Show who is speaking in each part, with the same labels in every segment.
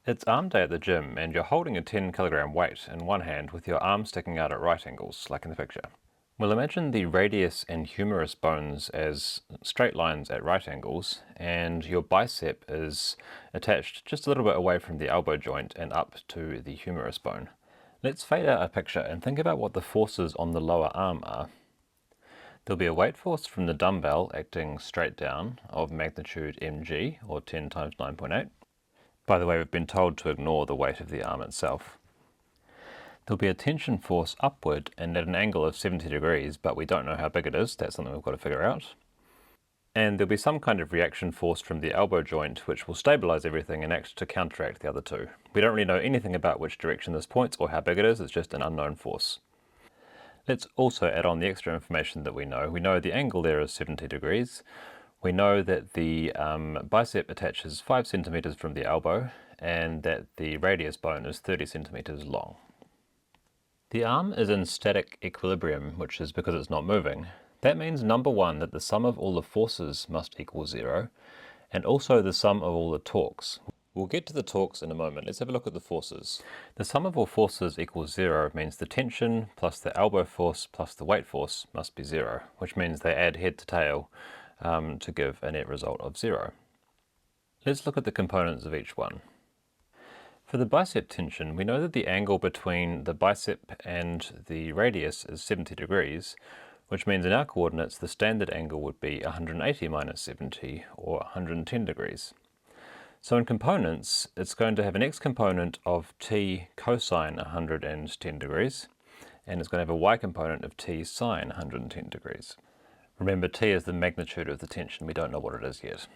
Speaker 1: It's arm day at the gym and you're holding a 10 kilogram weight in one hand with your arm sticking out at right angles, like in the picture. We'll imagine the radius and humerus bones as straight lines at right angles, and your bicep is attached just a little bit away from the elbow joint and up to the humerus bone. Let's fade out our picture and think about what the forces on the lower arm are. There'll be a weight force from the dumbbell acting straight down of magnitude mg, or 10 times 9.8. By the way, we've been told to ignore the weight of the arm itself. There'll be a tension force upward and at an angle of 70 degrees, but we don't know how big it is. That's something we've got to figure out. And there'll be some kind of reaction force from the elbow joint, which will stabilize everything and act to counteract the other two. We don't really know anything about which direction this points or how big it is. It's just an unknown force. Let's also add on the extra information that we know. We know the angle there is 70 degrees. We know that the bicep attaches 5 centimeters from the elbow and that the radius bone is 30 centimeters long. The arm is in static equilibrium, which is because it's not moving. That means, number one, that the sum of all the forces must equal 0, and also the sum of all the torques. We'll get to the torques in a moment. Let's have a look at the forces. The sum of all forces equals 0 means the tension plus the elbow force plus the weight force must be 0, which means they add head to tail to give a net result of 0. Let's look at the components of each one. For the bicep tension, we know that the angle between the bicep and the radius is 70 degrees, which means in our coordinates the standard angle would be 180 minus 70, or 110 degrees. So in components, it's going to have an x component of t cosine 110 degrees, and it's going to have a y component of t sine 110 degrees. Remember, t is the magnitude of the tension. We don't know what it is yet.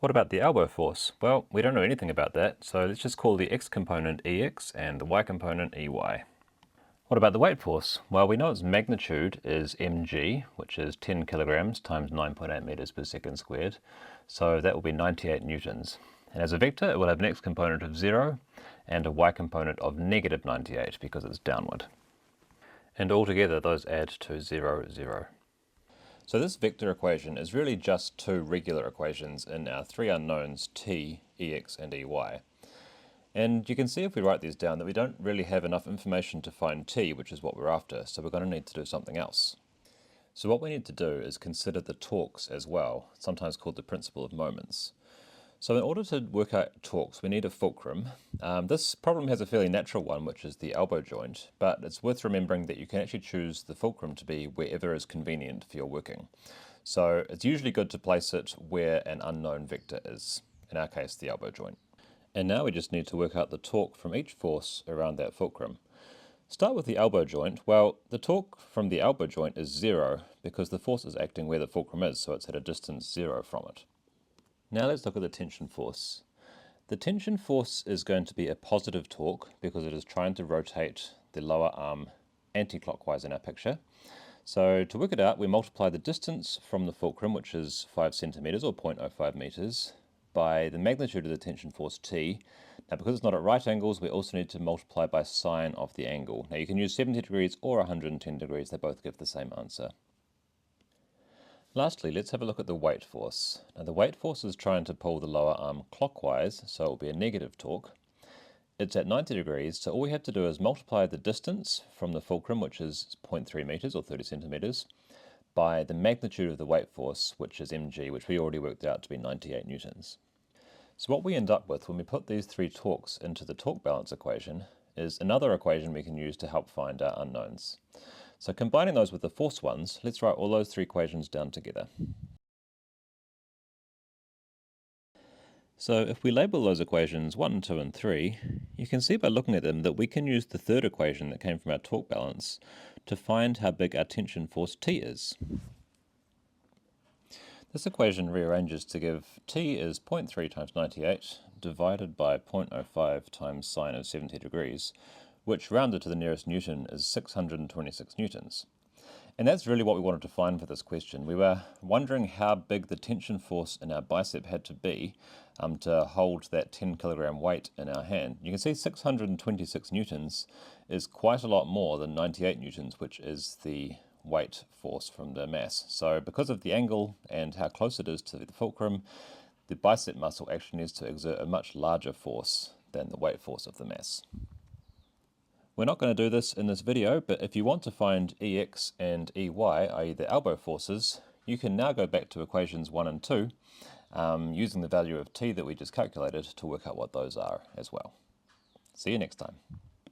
Speaker 1: What about the elbow force? Well, we don't know anything about that, so let's just call the x component ex and the y component ey. What about the weight force? Well, we know its magnitude is mg, which is 10 kilograms times 9.8 meters per second squared, so that will be 98 newtons. And as a vector, it will have an x component of 0 and a y component of negative 98 because it's downward. And altogether, those add to 0, 0. So this vector equation is really just two regular equations in our three unknowns t, ex and ey. And you can see if we write these down that we don't really have enough information to find t, which is what we're after, so we're going to need to do something else. So what we need to do is consider the torques as well, sometimes called the principle of moments. So in order to work out torques, we need a fulcrum. This problem has a fairly natural one, which is the elbow joint, but it's worth remembering that you can actually choose the fulcrum to be wherever is convenient for your working. So it's usually good to place it where an unknown vector is, in our case the elbow joint. And now we just need to work out the torque from each force around that fulcrum. Start with the elbow joint. Well, the torque from the elbow joint is 0 because the force is acting where the fulcrum is, so it's at a distance 0 from it. Now let's look at the tension force. The tension force is going to be a positive torque because it is trying to rotate the lower arm anti-clockwise in our picture. So to work it out, we multiply the distance from the fulcrum, which is 5 centimeters or 0.05 meters, by the magnitude of the tension force T. Now because it's not at right angles, we also need to multiply by sine of the angle. Now you can use 70 degrees or 110 degrees, they both give the same answer. Lastly, let's have a look at the weight force. Now the weight force is trying to pull the lower arm clockwise, so it will be a negative torque. It's at 90 degrees, so all we have to do is multiply the distance from the fulcrum, which is 0.3 meters or 30 centimeters, by the magnitude of the weight force, which is mg, which we already worked out to be 98 newtons. So what we end up with when we put these three torques into the torque balance equation is another equation we can use to help find our unknowns. So combining those with the force ones, let's write all those three equations down together. So if we label those equations 1, 2 and 3, you can see by looking at them that we can use the third equation that came from our torque balance to find how big our tension force T is. This equation rearranges to give T is 0.3 times 98 divided by 0.05 times sine of 70 degrees, which rounded to the nearest newton is 626 newtons. And that's really what we wanted to find for this question. We were wondering how big the tension force in our bicep had to be to hold that 10 kilogram weight in our hand. You can see 626 newtons is quite a lot more than 98 newtons, which is the weight force from the mass. So because of the angle and how close it is to the fulcrum, the bicep muscle actually needs to exert a much larger force than the weight force of the mass. We're not going to do this in this video, but if you want to find EX and EY, i.e. the elbow forces, you can now go back to equations 1 and 2, using the value of T that we just calculated to work out what those are as well. See you next time.